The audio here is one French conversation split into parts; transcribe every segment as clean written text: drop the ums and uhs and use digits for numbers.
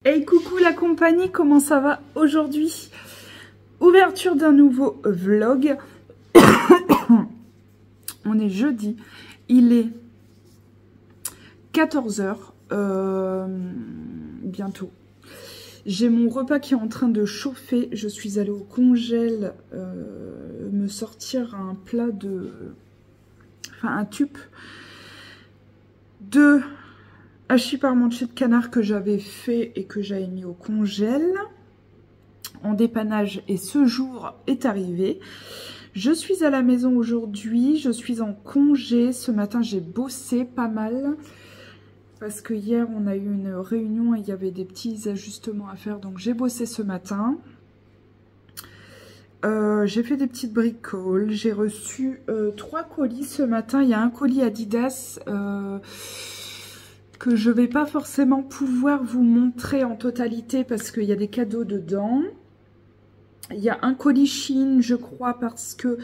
Hey coucou la compagnie, comment ça va aujourd'hui? Ouverture d'un nouveau vlog. On est jeudi, il est 14 h bientôt. J'ai mon repas qui est en train de chauffer. Je suis allée au congèle me sortir un plat de... Enfin un tube de hachis parmentier de canard que j'avais fait et que j'avais mis au congèle en dépannage, et ce jour est arrivé. Je suis à la maison aujourd'hui, je suis en congé. Ce matin j'ai bossé pas mal parce que hier on a eu une réunion et il y avait des petits ajustements à faire, donc j'ai bossé ce matin. J'ai fait des petites bricoles, j'ai reçu 3 colis ce matin. Il y a un colis Adidas que je vais pas forcément pouvoir vous montrer en totalité parce qu'il y a des cadeaux dedans. Il y a un colis Shein, je crois, parce que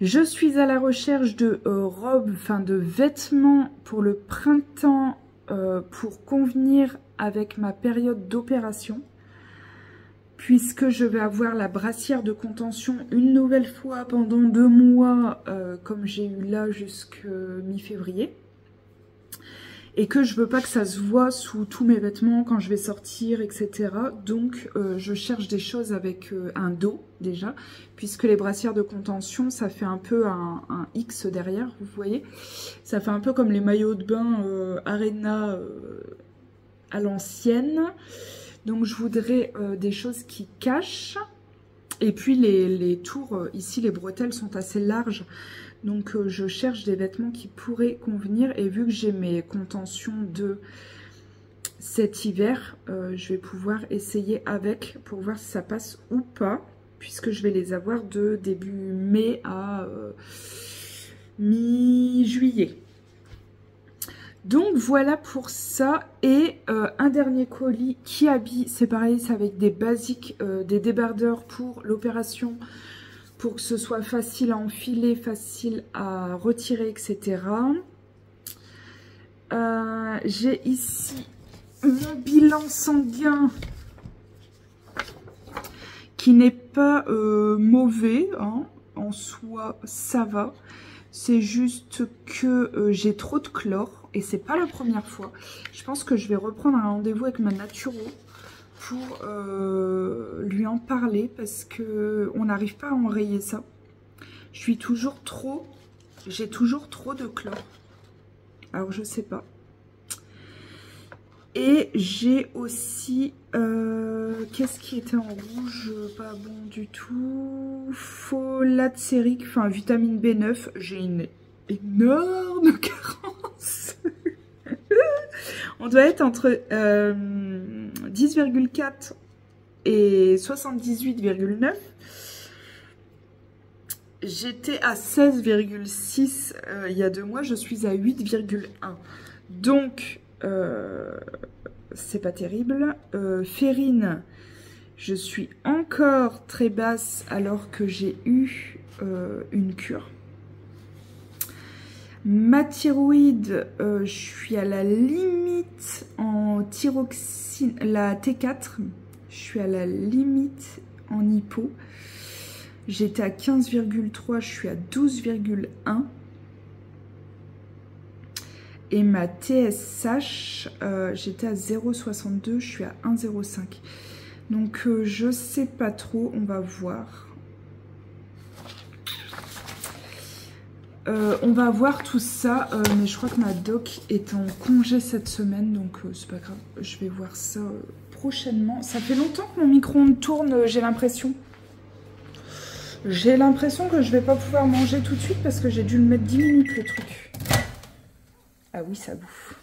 je suis à la recherche de robes, enfin de vêtements pour le printemps pour convenir avec ma période d'opération. Puisque je vais avoir la brassière de contention une nouvelle fois pendant 2 mois, comme j'ai eu là jusqu'à mi-février. Et que je veux pas que ça se voit sous tous mes vêtements quand je vais sortir, etc. Donc je cherche des choses avec un dos déjà, puisque les brassières de contention, ça fait un peu un X derrière, vous voyez. Ça fait un peu comme les maillots de bain Arena à l'ancienne. Donc je voudrais des choses qui cachent. Et puis les tours, ici les bretelles sont assez larges. Donc je cherche des vêtements qui pourraient convenir. Et vu que j'ai mes contentions de cet hiver, je vais pouvoir essayer avec pour voir si ça passe ou pas. Puisque je vais les avoir de début mai à mi-juillet. Donc voilà pour ça. Et un dernier colis qui habille, c'est pareil, c'est avec des basiques, des débardeurs pour l'opération, pour que ce soit facile à enfiler, facile à retirer, etc. J'ai ici mon bilan sanguin qui n'est pas mauvais, hein, en soi ça va. C'est juste que j'ai trop de chlore et c'est pas la première fois. Je pense que je vais reprendre un rendez-vous avec ma naturo pour lui en parler parce que on n'arrive pas à enrayer ça. J'ai toujours trop de chlore. Alors je sais pas. Et j'ai aussi, qu'est-ce qui était en rouge? Pas bon du tout. Folate sérique, enfin vitamine B9. J'ai une énorme carence. On doit être entre 10,4 et 78,9. J'étais à 16,6 il y a 2 mois. Je suis à 8,1. Donc... c'est pas terrible. Ferrine, je suis encore très basse alors que j'ai eu une cure. Ma thyroïde, je suis à la limite en thyroxine, la T4, je suis à la limite en hypo. J'étais à 15,3, je suis à 12,1. Et ma TSH, j'étais à 0,62, je suis à 1,05. Donc je sais pas trop, on va voir. On va voir tout ça, mais je crois que ma doc est en congé cette semaine, donc c'est pas grave. Je vais voir ça prochainement. Ça fait longtemps que mon micro-ondes tourne, j'ai l'impression. J'ai l'impression que je vais pas pouvoir manger tout de suite parce que j'ai dû le mettre 10 minutes le truc. Ah oui, ça bouffe.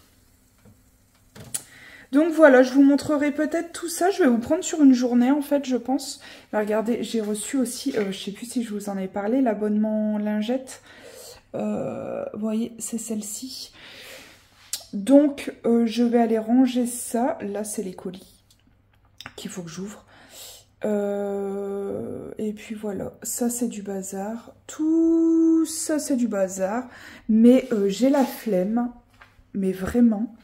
Donc voilà, je vous montrerai peut-être tout ça. Je vais vous prendre sur une journée, en fait, je pense. Là, regardez, j'ai reçu aussi, je sais plus si je vous en ai parlé, l'abonnement lingette. Vous voyez, c'est celle-ci. Donc, je vais aller ranger ça. Là, c'est les colis qu'il faut que j'ouvre. Et puis voilà, ça c'est du bazar. Tout ça c'est du bazar. Mais j'ai la flemme. Mais vraiment.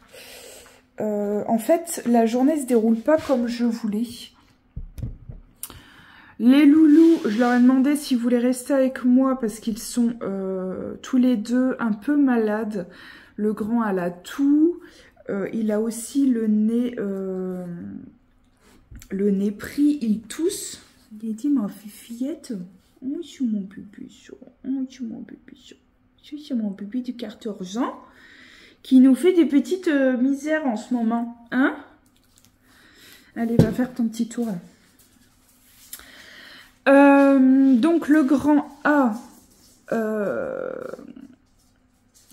En fait, la journée se déroule pas comme je voulais. Les loulous, je leur ai demandé s'ils voulaient rester avec moi parce qu'ils sont tous les deux un peu malades. Le grand a la toux, il a aussi le nez pris, il tousse. Il a dit ma fillette, oh c'est mon pupuchon, oh c'est mon pupuchon. C'est mon pupi du 14 ans qui nous fait des petites misères en ce moment, hein? Allez, va faire ton petit tour. Donc le grand A,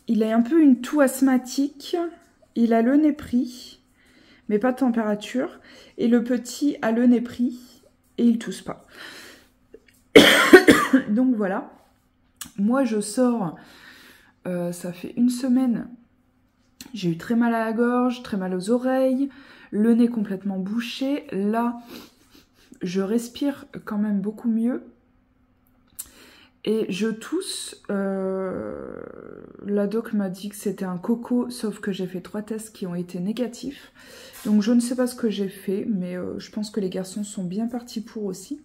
il a un peu une toux asthmatique, il a le nez pris, mais pas de température, et le petit a le nez pris, et il tousse pas. Donc voilà, moi je sors, ça fait une semaine, j'ai eu très mal à la gorge, très mal aux oreilles, le nez complètement bouché, là je respire quand même beaucoup mieux. Et je tousse, la doc m'a dit que c'était un coco, sauf que j'ai fait 3 tests qui ont été négatifs. Donc je ne sais pas ce que j'ai fait, mais je pense que les garçons sont bien partis pour aussi.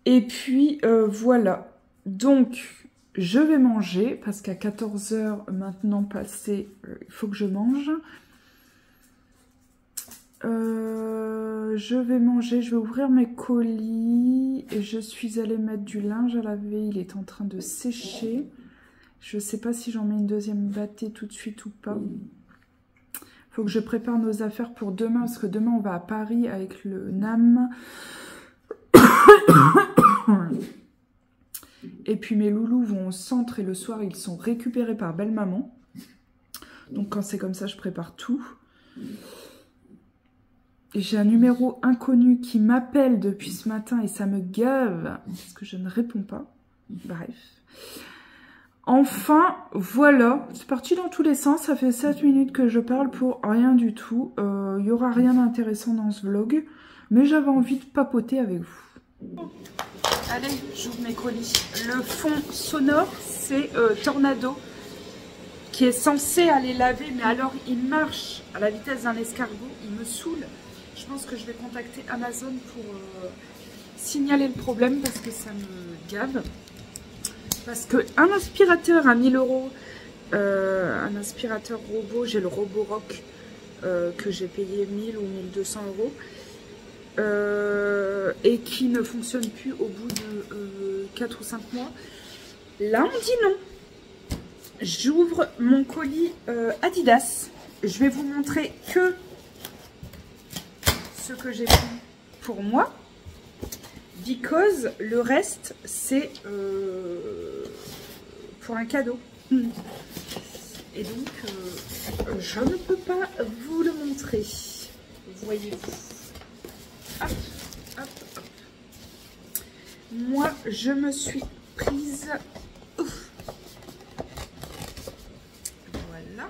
Et puis voilà, donc je vais manger, parce qu'à 14 h maintenant passé, il faut que je mange. Je vais manger, je vais ouvrir mes colis et je suis allée mettre du linge à laver, il est en train de sécher. Je sais pas si j'en mets une deuxième bâtée tout de suite ou pas. Faut que je prépare nos affaires pour demain parce que demain on va à Paris avec le NAM. Et puis mes loulous vont au centre et le soir ils sont récupérés par belle maman. Donc quand c'est comme ça je prépare tout. J'ai un numéro inconnu qui m'appelle depuis ce matin et ça me gave parce que je ne réponds pas. Bref. Enfin, voilà. C'est parti dans tous les sens. Ça fait 7 minutes que je parle pour rien du tout. Il n'y aura rien d'intéressant dans ce vlog. Mais j'avais envie de papoter avec vous. Allez, j'ouvre mes colis. Le fond sonore, c'est Tornado qui est censé aller laver. Mais alors, il marche à la vitesse d'un escargot. Il me saoule. Je pense que je vais contacter Amazon pour signaler le problème parce que ça me gave. Parce qu'un aspirateur à 1000 €, un aspirateur robot, j'ai le Roborock que j'ai payé 1000 ou 1200 €, et qui ne fonctionne plus au bout de 4 ou 5 mois. Là, on dit non. J'ouvre mon colis Adidas. Je vais vous montrer que ce que j'ai pris pour moi, because le reste c'est pour un cadeau. Et donc je ne peux pas vous le montrer, voyez-vous. Hop, hop, hop. Moi je me suis prise, voilà,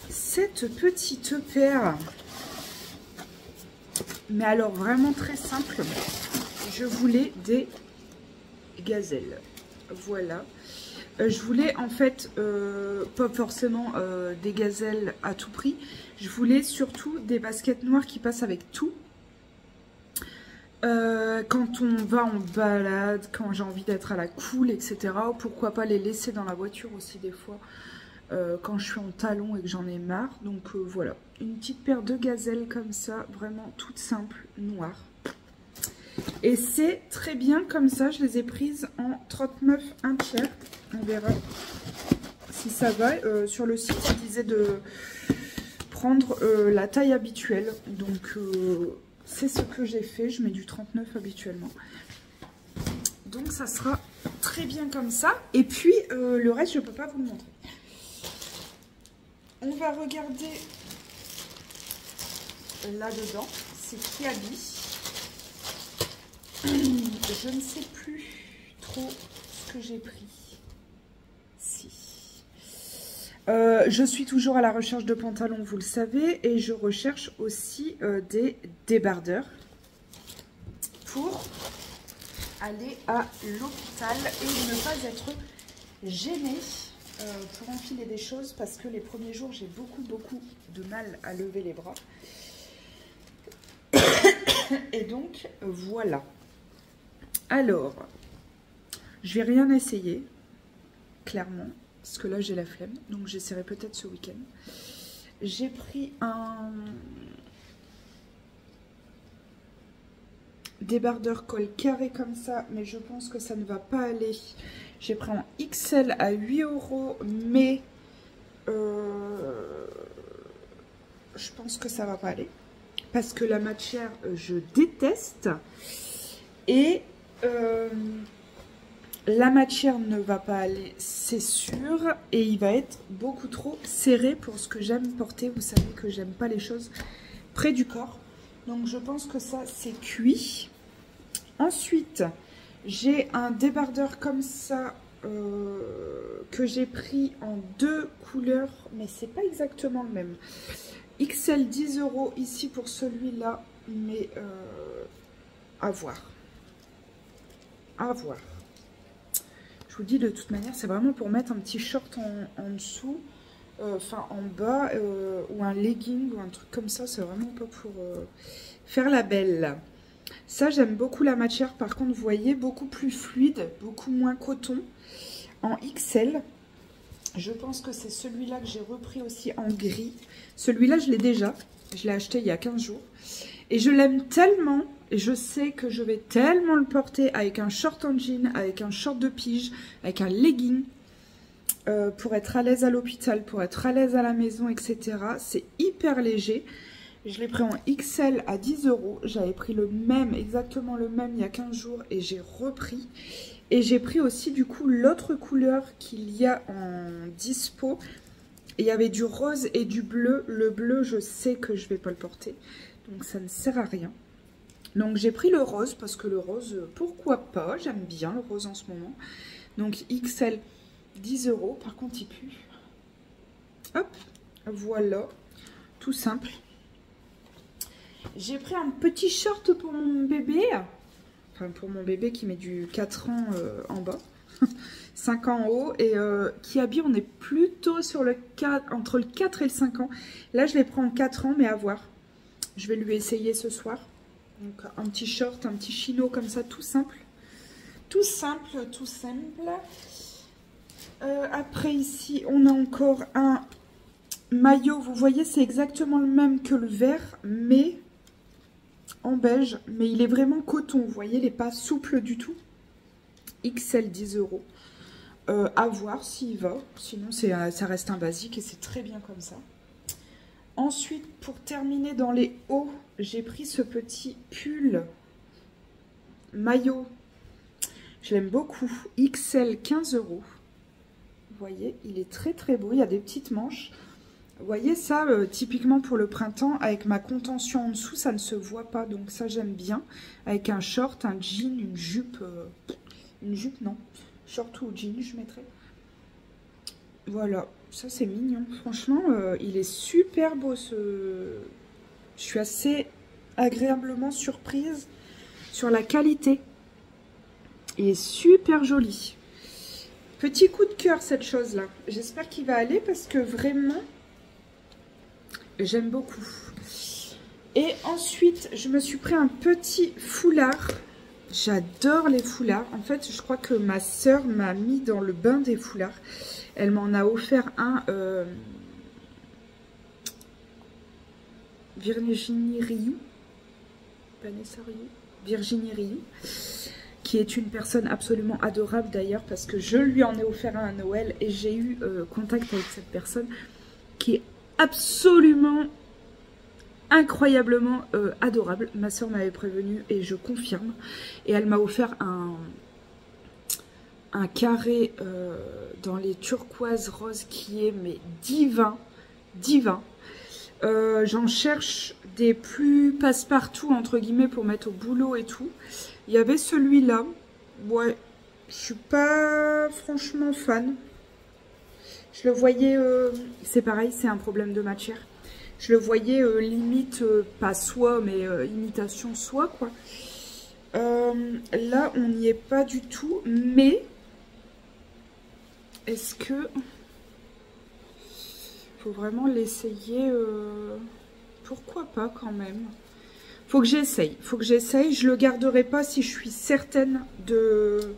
cette petite paire. Mais alors vraiment très simple, je voulais des gazelles, voilà. Je voulais en fait, pas forcément des gazelles à tout prix, je voulais surtout des baskets noires qui passent avec tout. Quand on va en balade, quand j'ai envie d'être à la cool, etc. Pourquoi pas les laisser dans la voiture aussi des fois, quand je suis en talons et que j'en ai marre. Donc voilà, une petite paire de gazelles comme ça, vraiment toute simple, noire. Et c'est très bien comme ça, je les ai prises en 39 1/3. On verra si ça va. Sur le site, il disait de prendre la taille habituelle. Donc c'est ce que j'ai fait, je mets du 39 habituellement. Donc ça sera très bien comme ça. Et puis le reste, je ne peux pas vous le montrer. On va regarder là-dedans, c'est Kiabi. Je ne sais plus trop ce que j'ai pris. Si. Je suis toujours à la recherche de pantalons, vous le savez, et je recherche aussi des débardeurs pour aller à l'hôpital et ne pas être gênée pour enfiler des choses parce que les premiers jours, j'ai beaucoup de mal à lever les bras. Et donc, voilà. Alors, je vais rien essayer, clairement, parce que là, j'ai la flemme. Donc, j'essaierai peut-être ce week-end. J'ai pris un débardeur col carré comme ça, mais je pense que ça ne va pas aller. J'ai pris un XL à 8 €, mais je pense que ça va pas aller. Parce que la matière, je déteste. Et la matière ne va pas aller, c'est sûr. Et il va être beaucoup trop serré pour ce que j'aime porter. Vous savez que j'aime pas les choses près du corps. Donc je pense que ça, c'est cuit. Ensuite, j'ai un débardeur comme ça que j'ai pris en 2 couleurs. Mais c'est pas exactement le même. XL 10 € ici pour celui-là, mais à voir. À voir. Je vous dis de toute manière, c'est vraiment pour mettre un petit short en dessous, enfin en bas, ou un legging ou un truc comme ça. C'est vraiment pas pour faire la belle. Ça, j'aime beaucoup la matière. Par contre, vous voyez, beaucoup plus fluide, beaucoup moins coton. En XL. Je pense que c'est celui-là que j'ai repris aussi en gris. Celui-là, je l'ai déjà. Je l'ai acheté il y a 15 jours. Et je l'aime tellement. Et je sais que je vais tellement le porter avec un short en jean, avec un short de pige, avec un legging. Pour être à l'aise à l'hôpital, pour être à l'aise à la maison, etc. C'est hyper léger. Je l'ai pris en XL à 10 €. J'avais pris le même, exactement le même il y a 15 jours. Et j'ai repris. Et j'ai pris aussi du coup l'autre couleur qu'il y a en dispo. Et il y avait du rose et du bleu. Le bleu, je sais que je ne vais pas le porter. Donc ça ne sert à rien. Donc j'ai pris le rose parce que le rose, pourquoi pas. J'aime bien le rose en ce moment. Donc XL 10 €. Par contre, il pue. Hop, voilà. Tout simple. J'ai pris un petit short pour mon bébé. Enfin, pour mon bébé qui met du 4 ans en bas, 5 ans en haut, et qui habille, on est plutôt sur le 4, entre le 4 et le 5 ans. Là, je les prends en 4 ans, mais à voir. Je vais lui essayer ce soir. Donc, un petit short, un petit chino comme ça, tout simple. Tout simple, tout simple. Après, ici, on a encore un maillot. Vous voyez, c'est exactement le même que le vert, mais en beige, mais il est vraiment coton, vous voyez, il n'est pas souple du tout. XL 10 €. À voir s'il va, sinon ça reste un basique et c'est très bien comme ça. Ensuite, pour terminer dans les hauts, j'ai pris ce petit pull maillot. Je l'aime beaucoup, XL 15 €. Vous voyez, il est très très beau, il y a des petites manches. Vous voyez ça, typiquement pour le printemps, avec ma contention en dessous, ça ne se voit pas. Donc ça, j'aime bien. Avec un short, un jean, une jupe. Une jupe, non. Short ou jean, je mettrais. Voilà, ça c'est mignon. Franchement, il est super beau ce... Je suis assez agréablement surprise sur la qualité. Il est super joli. Petit coup de cœur cette chose-là. J'espère qu'il va aller parce que vraiment... J'aime beaucoup. Et ensuite, je me suis pris un petit foulard. J'adore les foulards. En fait, je crois que ma soeur m'a mis dans le bain des foulards. Elle m'en a offert un Virginie Rioux. Vanessa Rioux. Virginie Rioux. Qui est une personne absolument adorable d'ailleurs. Parce que je lui en ai offert un à Noël. Et j'ai eu contact avec cette personne qui est absolument incroyablement adorable. Ma soeur m'avait prévenu et je confirme. Et elle m'a offert un carré dans les turquoises roses qui est mais divin, divin. J'en cherche des plus passe-partout entre guillemets pour mettre au boulot et tout. Il y avait celui-là. Ouais, je suis pas franchement fan. Je le voyais, c'est pareil, c'est un problème de matière. Je le voyais limite, pas soie, mais imitation soie, quoi. Là, on n'y est pas du tout, mais est-ce que faut vraiment l'essayer. Pourquoi pas quand même? Faut que j'essaye. Faut que j'essaye. Je le garderai pas si je suis certaine de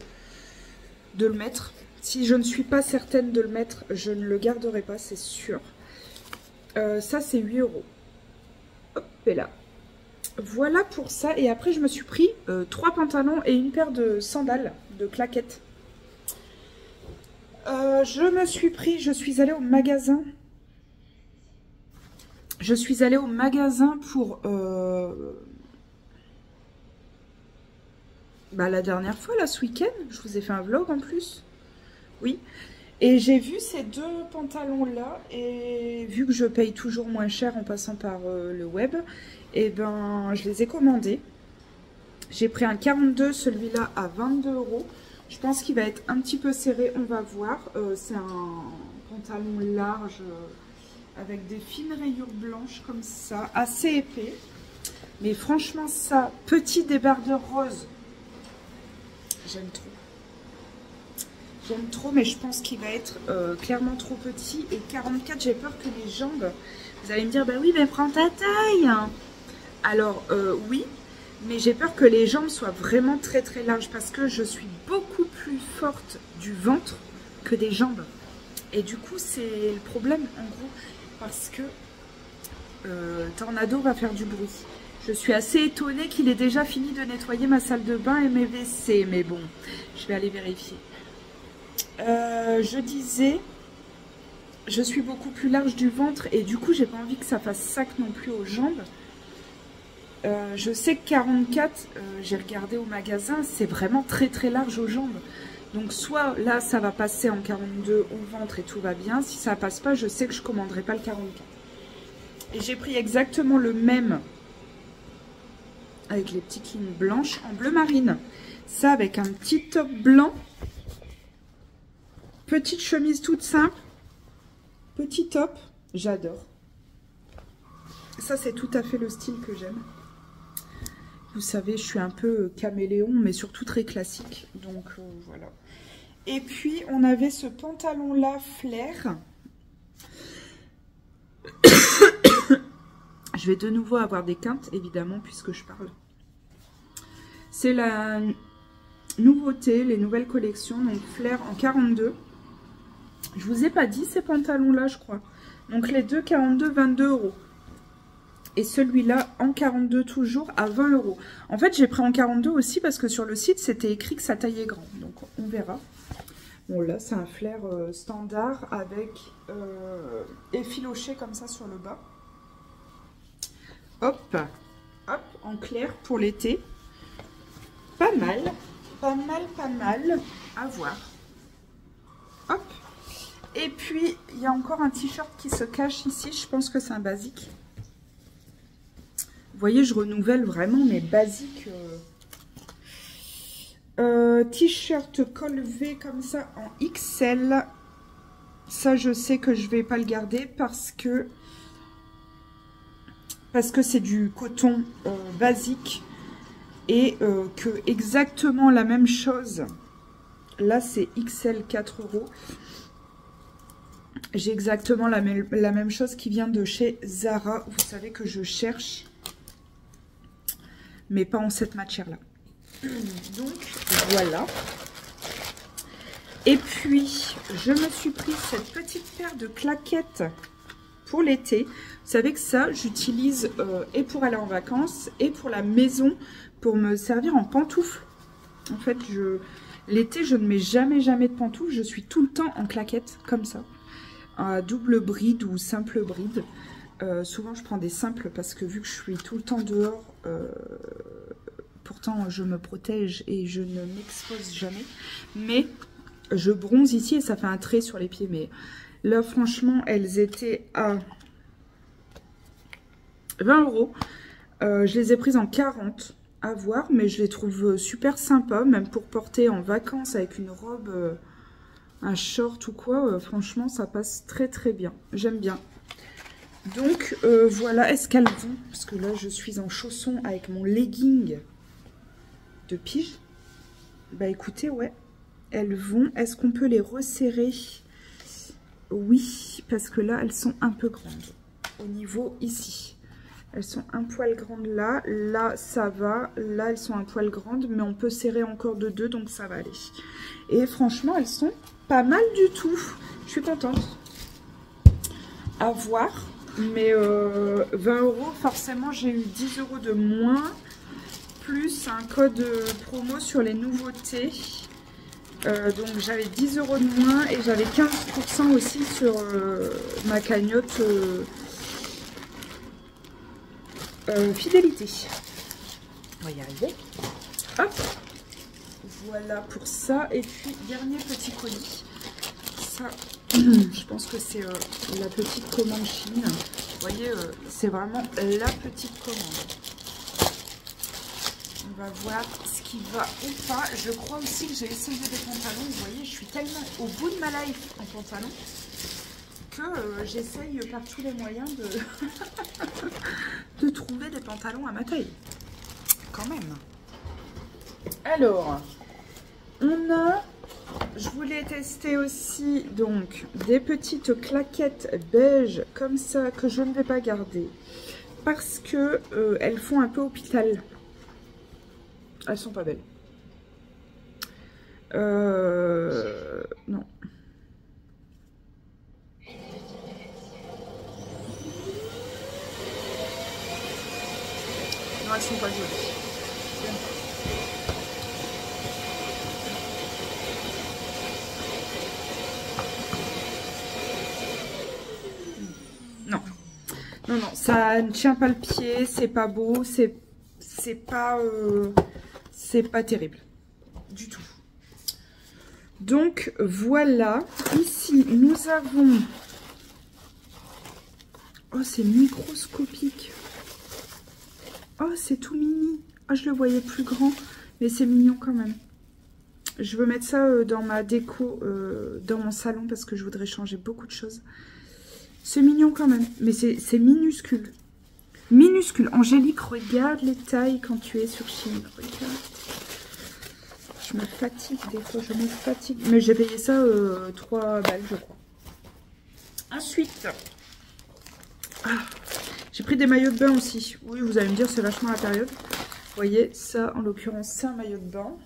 le mettre. Si je ne suis pas certaine de le mettre, je ne le garderai pas, c'est sûr. Ça, c'est 8 €. Hop, et là. Voilà pour ça. Et après, je me suis pris 3 pantalons et une paire de sandales, de claquettes. Je suis allée au magasin. Je suis allée au magasin pour... la dernière fois, là, ce week-end. Je vous ai fait un vlog en plus. Oui. Et j'ai vu ces 2 pantalons-là. Et vu que je paye toujours moins cher en passant par le web, et ben, je les ai commandés. J'ai pris un 42, celui-là à 22 €. Je pense qu'il va être un petit peu serré, on va voir. C'est un pantalon large avec des fines rayures blanches comme ça, assez épais. Mais franchement, ça, petit débardeur rose, j'aime trop. J'aime trop, mais je pense qu'il va être clairement trop petit. Et 44, j'ai peur que les jambes... Vous allez me dire, bah oui, mais prends ta taille. Alors, oui, mais j'ai peur que les jambes soient vraiment très très larges parce que je suis beaucoup plus forte du ventre que des jambes. Et du coup, c'est le problème en gros parce que Tornado va faire du bruit. Je suis assez étonnée qu'il ait déjà fini de nettoyer ma salle de bain et mes WC, mais bon, je vais aller vérifier. Je disais, je suis beaucoup plus large du ventre et du coup, j'ai pas envie que ça fasse sac non plus aux jambes. Je sais que 44, j'ai regardé au magasin, c'est vraiment très très large aux jambes. Donc soit là ça va passer en 42 au ventre et tout va bien. Si ça passe pas, je sais que je commanderai pas le 44. Et j'ai pris exactement le même avec les petites lignes blanches en bleu marine. Ça avec un petit top blanc. Petite chemise toute simple. Petit top. J'adore. Ça c'est tout à fait le style que j'aime. Vous savez, je suis un peu caméléon, mais surtout très classique. Donc, voilà. Et puis, on avait ce pantalon-là, flair. Je vais de nouveau avoir des quintes, évidemment, puisque je parle. C'est la nouveauté, les nouvelles collections. Donc, flair en 42. Je vous ai pas dit ces pantalons-là, je crois. Donc, les deux 42, 22 €. Et celui-là en 42 toujours à 20 €. En fait, j'ai pris en 42 aussi parce que sur le site, c'était écrit que ça taillait grand. Donc, on verra. Bon, là, c'est un flair standard avec effiloché comme ça sur le bas. Hop, hop, en clair pour l'été. Pas mal, pas mal, pas mal. À voir. Hop. Et puis, il y a encore un t-shirt qui se cache ici. Je pense que c'est un basique. Vous voyez, je renouvelle vraiment mes basiques. T-shirt col V comme ça en XL. Ça, je sais que je vais pas le garder parce que c'est du coton basique et que exactement la même chose. Là, c'est XL 4 €. J'ai exactement la même chose qui vient de chez Zara. Vous savez que je cherche, mais pas en cette matière-là. Donc, voilà. Et puis, je me suis pris cette petite paire de claquettes pour l'été. Vous savez que ça, j'utilise et pour aller en vacances et pour la maison, pour me servir en pantoufles. En fait, l'été, je ne mets jamais de pantoufles. Je suis tout le temps en claquettes, comme ça. À double bride ou simple bride. Souvent, je prends des simples parce que vu que je suis tout le temps dehors... pourtant, je me protège et je ne m'expose jamais. Mais je bronze ici et ça fait un trait sur les pieds. Mais là, franchement, elles étaient à 20 €. Je les ai prises en 40 à voir. Mais je les trouve super sympas. Même pour porter en vacances avec une robe, un short ou quoi. Franchement, ça passe très très bien. J'aime bien. Donc, voilà. Est-ce qu'elles vont? Parce que là, je suis en chaussons avec mon legging de pige. Bah écoutez, ouais, elles vont. Est-ce qu'on peut les resserrer? Oui, parce que là, elles sont un peu grandes. Au niveau ici. Elles sont un poil grandes là. Là, ça va. Là, elles sont un poil grandes. Mais on peut serrer encore de 2, donc ça va aller. Et franchement, elles sont pas mal du tout. Je suis contente. À voir. Mais 20 €, forcément, j'ai eu 10 € de moins. Plus un code promo sur les nouveautés. Donc j'avais 10 € de moins et j'avais 15% aussi sur ma cagnotte fidélité. On va y arriver. Hop. Voilà pour ça. Et puis dernier petit colis. Ça, je pense que c'est la petite commande Chine. Vous voyez, c'est vraiment la petite commande. On va voir ce qui va ou pas. Je crois aussi que j'ai essayé des pantalons. Vous voyez, je suis tellement au bout de ma life en pantalon que j'essaye par tous les moyens de trouver des pantalons à ma taille. Quand même. Alors, on a... Je voulais tester aussi donc des petites claquettes beige comme ça que je ne vais pas garder parce que elles font un peu hôpital. Elles sont pas belles. Non. Non, elles sont pas jolies. Non. Non, non, ça ne tient pas le pied, c'est pas beau, c'est pas terrible du tout. Donc voilà, ici nous avons... Oh, c'est microscopique. Oh, c'est tout mini. Ah, je le voyais plus grand, mais c'est mignon quand même. Je veux mettre ça dans ma déco, dans mon salon, parce que je voudrais changer beaucoup de choses. C'est mignon quand même, mais c'est minuscule. Minuscule. Angélique, regarde les tailles quand tu es sur Chine. Regarde. Je me fatigue des fois, je me fatigue. Mais j'ai payé ça 3 balles, je crois. Ensuite, j'ai pris des maillots de bain aussi. Oui, vous allez me dire, c'est vachement la période. Vous voyez, ça, en l'occurrence, c'est un maillot de bain.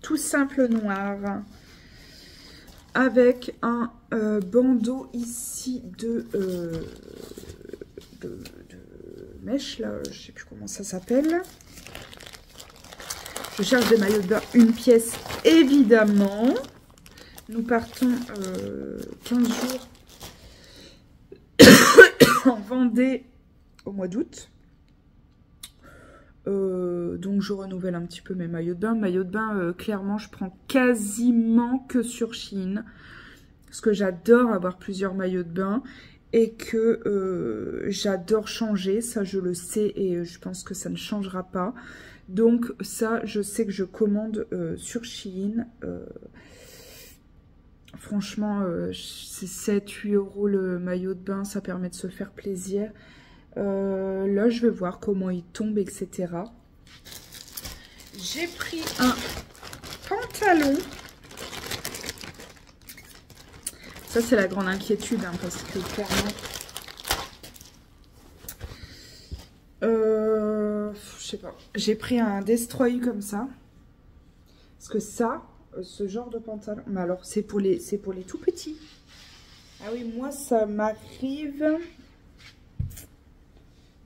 Tout simple noir. Avec un bandeau ici de mèche, là, je sais plus comment ça s'appelle. Je cherche des maillots de bain, une pièce, évidemment. Nous partons 15 jours en Vendée au mois d'août. Donc je renouvelle un petit peu mes maillots de bain. Maillots de bain, clairement, je prends quasiment que sur Shein. Parce que j'adore avoir plusieurs maillots de bain. Et que j'adore changer. Ça, je le sais et je pense que ça ne changera pas. Donc ça, je sais que je commande sur Shein. Franchement, c'est 7-8 € le maillot de bain. Ça permet de se faire plaisir. Là, je vais voir comment il tombe, etc. J'ai pris un pantalon. Ça, c'est la grande inquiétude, hein, parce que clairement... je sais pas. J'ai pris un Destroy comme ça. Parce que ça, ce genre de pantalon... Mais alors, c'est pour les tout petits. Ah oui, moi, ça m'arrive...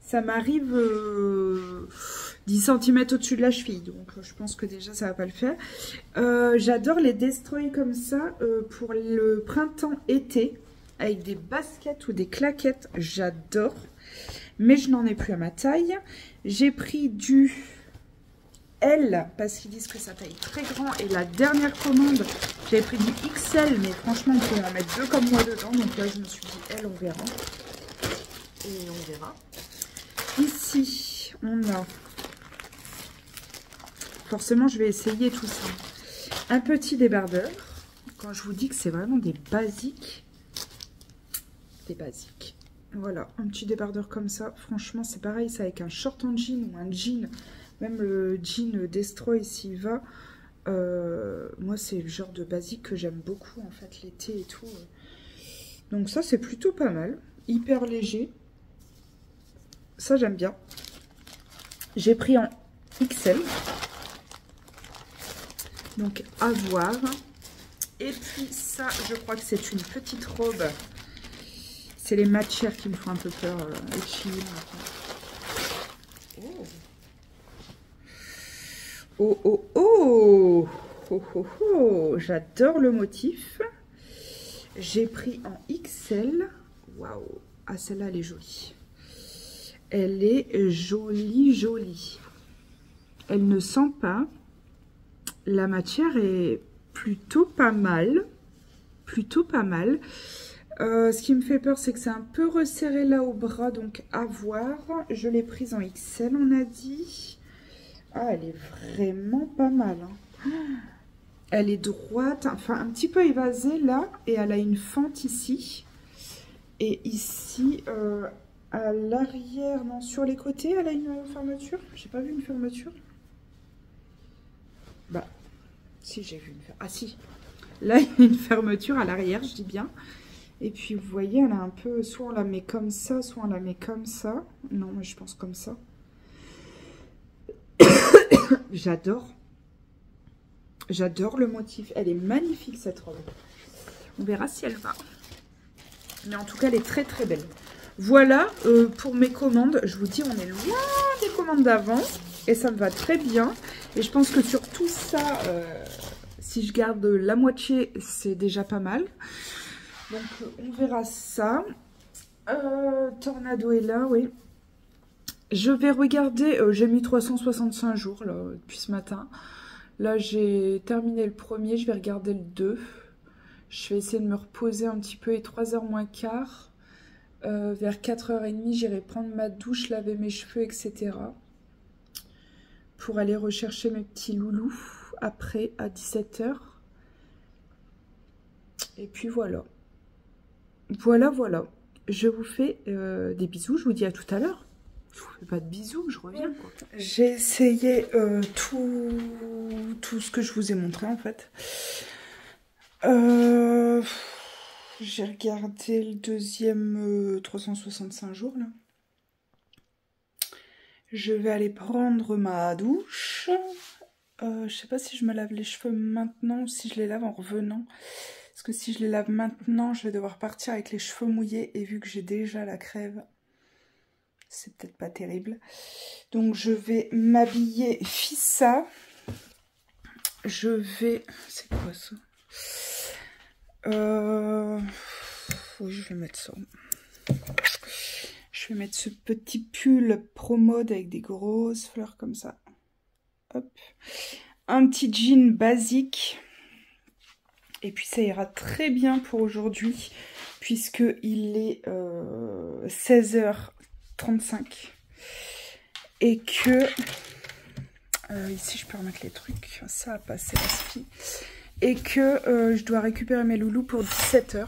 Ça m'arrive 10 cm au-dessus de la cheville. Donc, je pense que déjà, ça va pas le faire. J'adore les Destroy comme ça pour le printemps-été. Avec des baskets ou des claquettes. J'adore. Mais je n'en ai plus à ma taille. J'ai pris du L parce qu'ils disent que ça taille très grand. Et la dernière commande, j'avais pris du XL. Mais franchement, on peut en mettre 2 comme moi dedans. Donc là, je me suis dit L, on verra. Et on verra. Ici, on a... Forcément, je vais essayer tout ça. Un petit débardeur. Quand je vous dis que c'est vraiment des basiques. Des basiques. Voilà, un petit débardeur comme ça. Franchement, c'est pareil, c'est avec un short en jean ou un jean. Même le jean Destroy s'il va. Moi, c'est le genre de basique que j'aime beaucoup, en fait, l'été et tout. Donc ça, c'est plutôt pas mal. Hyper léger. Ça, j'aime bien. J'ai pris en XL. Donc, à voir. Et puis ça, je crois que c'est une petite robe. C'est les matières qui me font un peu peur. Les chines. Oh, oh, oh, oh, oh, oh. J'adore le motif. J'ai pris en XL. Waouh. Ah, celle-là, elle est jolie. Elle est jolie, jolie. Elle ne sent pas. La matière est plutôt pas mal. Plutôt pas mal. Ce qui me fait peur, c'est que c'est un peu resserré là au bras. Donc, à voir. Je l'ai prise en XL, on a dit. Ah, elle est vraiment pas mal. Hein. Elle est droite, enfin un petit peu évasée là. Et elle a une fente ici. Et ici, à l'arrière, non, sur les côtés, elle a une fermeture. J'ai pas vu une fermeture. Bah, si, j'ai vu une fermeture. Ah si, là, il y a une fermeture à l'arrière, je dis bien. Et puis, vous voyez, elle a un peu, soit on la met comme ça, soit on la met comme ça. Non, mais je pense comme ça. J'adore. J'adore le motif. Elle est magnifique, cette robe. On verra si elle va. Mais en tout cas, elle est très, très belle. Voilà pour mes commandes. Je vous dis, on est loin des commandes d'avant. Et ça me va très bien. Et je pense que sur tout ça, si je garde la moitié, c'est déjà pas mal. Donc, on verra ça. Tornado est là, oui. Je vais regarder, j'ai mis 365 jours là, depuis ce matin. Là, j'ai terminé le premier, je vais regarder le 2. Je vais essayer de me reposer un petit peu, et 3h moins quart. Vers 4h30, j'irai prendre ma douche, laver mes cheveux, etc. Pour aller rechercher mes petits loulous après, à 17h. Et puis voilà. Voilà, voilà. Je vous fais des bisous, je vous dis à tout à l'heure. Je vous fais pas de bisous, je reviens. J'ai essayé tout ce que je vous ai montré en fait. J'ai regardé le deuxième 365 jours là. Je vais aller prendre ma douche. Je sais pas si je me lave les cheveux maintenant ou si je les lave en revenant. Parce que si je les lave maintenant, je vais devoir partir avec les cheveux mouillés. Et vu que j'ai déjà la crève, c'est peut-être pas terrible. Donc je vais m'habiller Fissa. Je vais... C'est quoi ça? Oui, je vais mettre ça. Je vais mettre ce petit pull pro mode avec des grosses fleurs comme ça. Hop. Un petit jean basique. Et puis ça ira très bien pour aujourd'hui. Puisqu'il est 16h35. Et que... ici, je peux remettre les trucs. Ça a passé la fille. Et que je dois récupérer mes loulous pour 17h.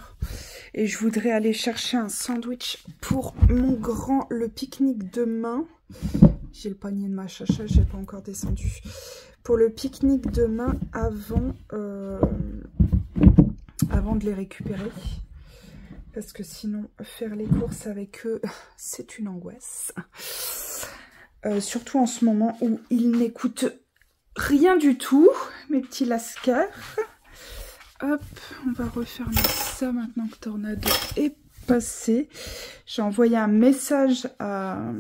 Et je voudrais aller chercher un sandwich pour mon grand, le pique-nique demain. J'ai le panier de ma chacha, j'ai pas encore descendu. Pour le pique-nique demain avant de les récupérer. Parce que sinon, faire les courses avec eux, c'est une angoisse. Surtout en ce moment où ils n'écoutent rien du tout, mes petits lascars. Hop, on va refermer ça maintenant que Tornado est passé. J'ai envoyé un message à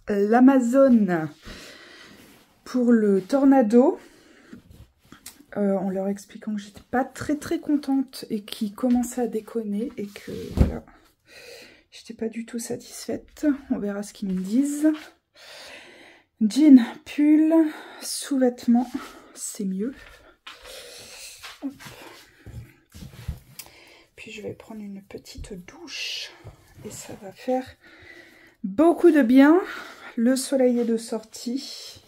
l'Amazon pour le Tornado. En leur expliquant que j'étais pas très contente et qu'ils commençaient à déconner et que voilà, j'étais pas du tout satisfaite. On verra ce qu'ils me disent. Jean, pull, sous-vêtements, c'est mieux. Hop. Puis je vais prendre une petite douche et ça va faire beaucoup de bien. Le soleil est de sortie,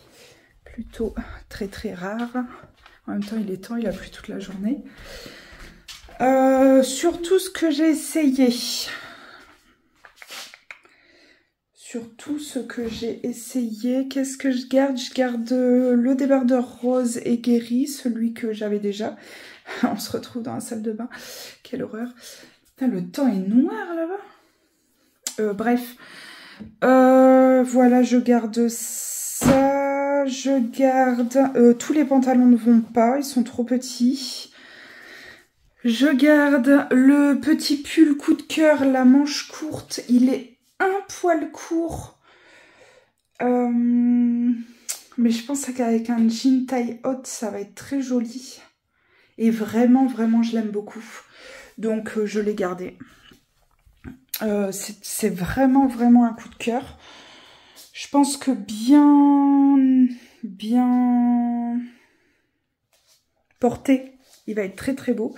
plutôt très rare. En même temps, il est temps, il a plu toute la journée. Sur tout ce que j'ai essayé. sur tout ce que j'ai essayé. Qu'est-ce que je garde? Je garde le débardeur rose et guéri, celui que j'avais déjà. On se retrouve dans la salle de bain. Quelle horreur. Putain, le temps est noir là-bas. Bref. Voilà, je garde ça. Je garde... tous les pantalons ne vont pas, ils sont trop petits. Je garde le petit pull coup de cœur, la manche courte. Il est un poil court. Mais je pense qu'avec un jean taille haute, ça va être très joli. Et vraiment, vraiment, je l'aime beaucoup. Donc, je l'ai gardé. C'est vraiment, vraiment un coup de cœur. Je pense que bien porté, il va être très, très beau.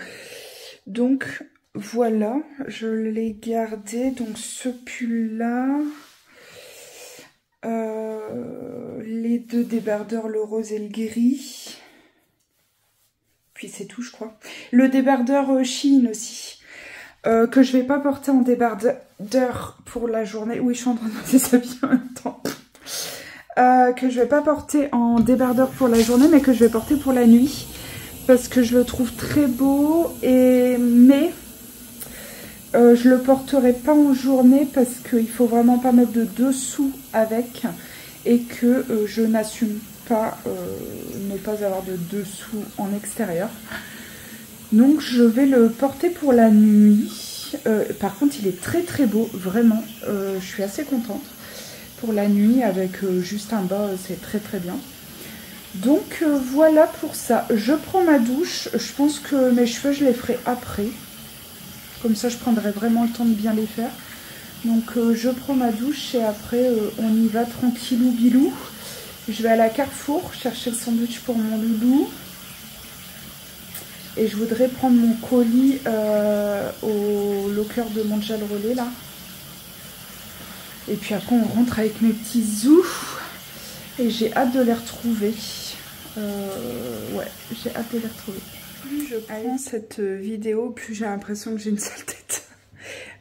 Donc, voilà, je l'ai gardé. Donc, ce pull-là, les deux débardeurs, le rose et le gris. Puis c'est tout, je crois. Le débardeur Shein aussi, que je vais pas porter en débardeur pour la journée. Oui, je suis en train de me déshabiller en même temps. Que je vais pas porter en débardeur pour la journée, mais que je vais porter pour la nuit. Parce que je le trouve très beau, mais je le porterai pas en journée parce qu'il faut vraiment pas mettre de dessous avec et que je n'assume pas ne pas avoir de dessous en extérieur. Donc je vais le porter pour la nuit. Par contre il est très très beau, vraiment. Je suis assez contente. Pour la nuit avec juste un bas, c'est très très bien. Donc voilà pour ça. Je prends ma douche. Je pense que mes cheveux je les ferai après. Comme ça je prendrai vraiment le temps de bien les faire. Donc je prends ma douche et après on y va tranquillou bilou. Je vais à la Carrefour chercher le sandwich pour mon loulou. Et je voudrais prendre mon colis au locker de Mondial Relais là. Et puis après on rentre avec mes petits zoufs. Et j'ai hâte de les retrouver. Ouais, j'ai hâte de les retrouver. Plus je prends cette vidéo, plus j'ai l'impression que j'ai une sale tête.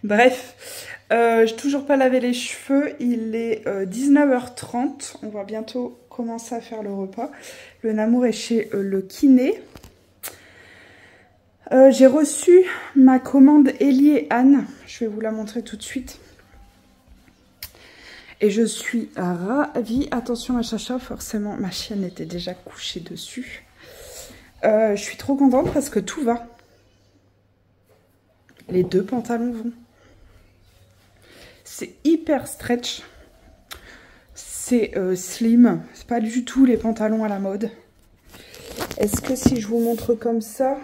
Bref, j'ai toujours pas lavé les cheveux. Il est 19h30. On va bientôt commencer à faire le repas. Le Namour est chez le kiné. J'ai reçu ma commande Ellie et Anne. Je vais vous la montrer tout de suite. Et je suis ravie. Attention à Chacha, forcément, ma chienne était déjà couchée dessus. Je suis trop contente parce que tout va. Les deux pantalons vont. C'est hyper stretch. C'est slim. C'est pas du tout les pantalons à la mode. Est-ce que si je vous montre comme ça,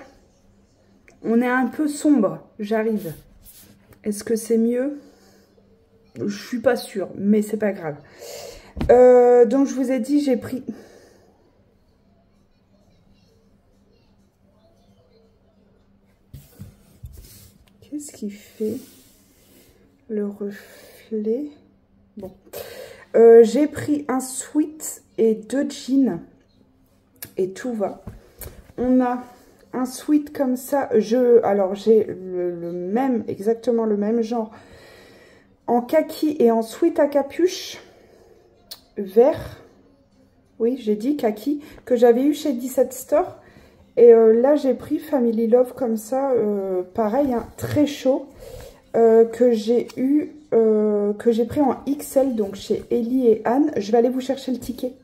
on est un peu sombre. J'arrive. Est-ce que c'est mieux ? Je suis pas sûre, mais c'est pas grave. Donc je vous ai dit, j'ai pris... Qu'est-ce qui fait le reflet? Bon. J'ai pris un sweat et 2 jeans. Et tout va. On a un sweat comme ça. Alors j'ai le même, exactement le même genre. En kaki et en sweat à capuche vert, oui j'ai dit kaki, que j'avais eu chez 17 Store. Et là j'ai pris Family Love comme ça, pareil, hein, très chaud, que j'ai pris en XL, donc chez Ellie et Anne. Je vais aller vous chercher le ticket.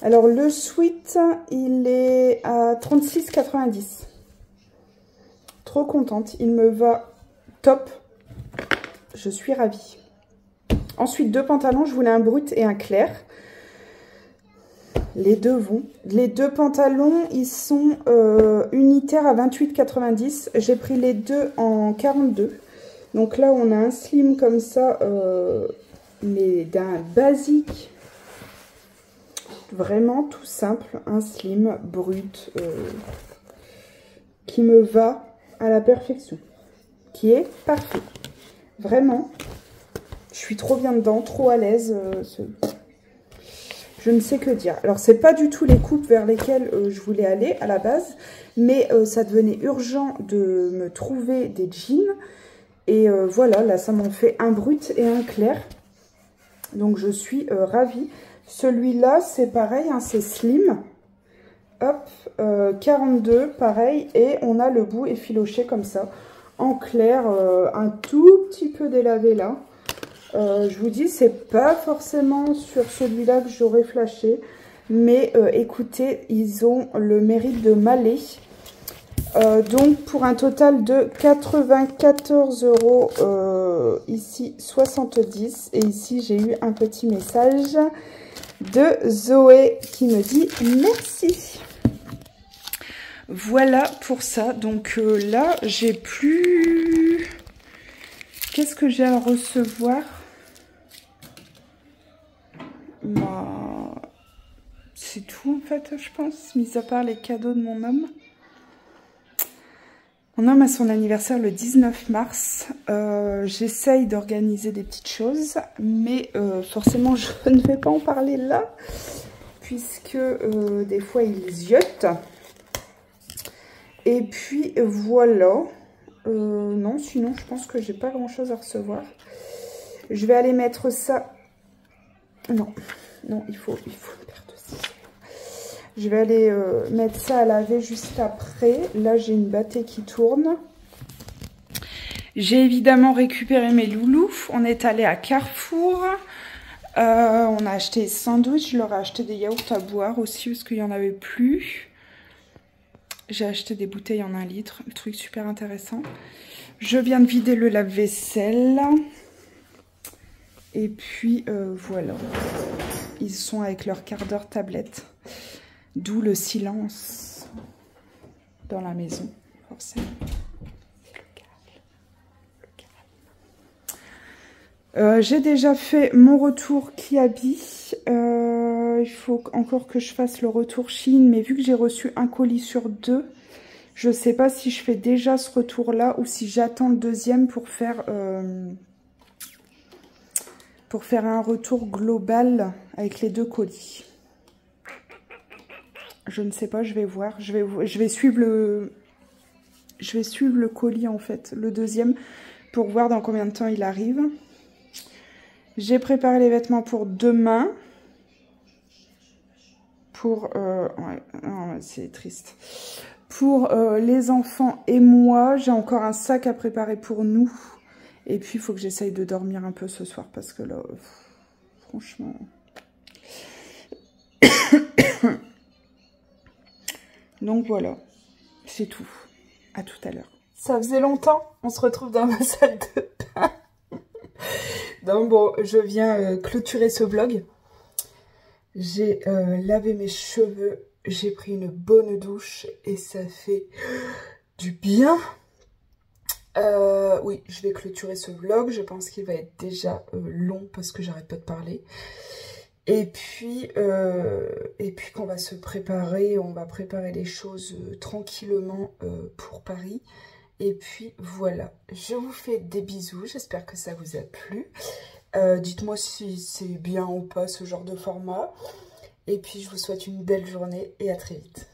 Alors le sweat, il est à 36,90. Trop contente, il me va top. Je suis ravie. Ensuite, 2 pantalons. Je voulais un brut et un clair. Les deux vont. Les 2 pantalons, ils sont unitaires à 28,90. J'ai pris les 2 en 42. Donc là, on a un slim comme ça, mais d'un basique. Vraiment tout simple. Un slim brut qui me va à la perfection. Qui est parfait. Vraiment, je suis trop bien dedans, trop à l'aise. Je ne sais que dire. Alors, c'est pas du tout les coupes vers lesquelles je voulais aller à la base, mais ça devenait urgent de me trouver des jeans. Et voilà, là, ça m'en fait un brut et un clair. Donc je suis ravie. Celui-là, c'est pareil, hein, c'est slim. Hop, 42, pareil. Et on a le bout effiloché comme ça. En clair, un tout petit peu délavé là. Je vous dis, c'est pas forcément sur celui-là que j'aurais flashé. Mais écoutez, ils ont le mérite de m'aller. Donc pour un total de 94 €, ici 70. Et ici j'ai eu un petit message de Zoé qui me dit merci. Voilà pour ça. Donc là j'ai plus... Qu'est-ce que j'ai à recevoir? C'est tout en fait, je pense, mis à part les cadeaux de mon homme. Mon homme a son anniversaire le 19 mars. J'essaye d'organiser des petites choses, mais forcément je ne vais pas en parler là, puisque des fois il ziote. Et puis voilà. Non, sinon je pense que j'ai pas grand chose à recevoir. Je vais aller mettre ça. Non, non, il faut une paire de ciseaux. Je vais aller mettre ça à laver juste après. Là, j'ai une battée qui tourne. J'ai évidemment récupéré mes loulous. On est allé à Carrefour. On a acheté des sandwichs. Je leur ai acheté des yaourts à boire aussi parce qu'il n'y en avait plus. J'ai acheté des bouteilles en 1 litre. Le truc super intéressant. Je viens de vider le lave-vaisselle. Et puis, voilà. Ils sont avec leur quart d'heure tablette. D'où le silence dans la maison, forcément. J'ai déjà fait mon retour Kiabi. Il faut encore que je fasse le retour Chine. Mais vu que j'ai reçu un colis sur 2, je ne sais pas si je fais déjà ce retour-là ou si j'attends le deuxième pour faire un retour global avec les 2 colis. Je ne sais pas, je vais voir. Je vais suivre le colis en fait, le deuxième, pour voir dans combien de temps il arrive. J'ai préparé les vêtements pour demain. Pour... ouais, c'est triste. Pour les enfants et moi, j'ai encore un sac à préparer pour nous. Et puis, il faut que j'essaye de dormir un peu ce soir parce que là, franchement... Donc voilà, c'est tout. À tout à l'heure. Ça faisait longtemps, on se retrouve dans ma salle de bain. Donc bon, je viens clôturer ce vlog. J'ai lavé mes cheveux, j'ai pris une bonne douche et ça fait du bien. Oui, je vais clôturer ce vlog. Je pense qu'il va être déjà long parce que j'arrête pas de parler. Et puis qu'on va se préparer, on va préparer les choses tranquillement pour Paris. Et puis voilà, je vous fais des bisous, j'espère que ça vous a plu. Dites-moi si c'est bien ou pas ce genre de format. Et puis je vous souhaite une belle journée et à très vite.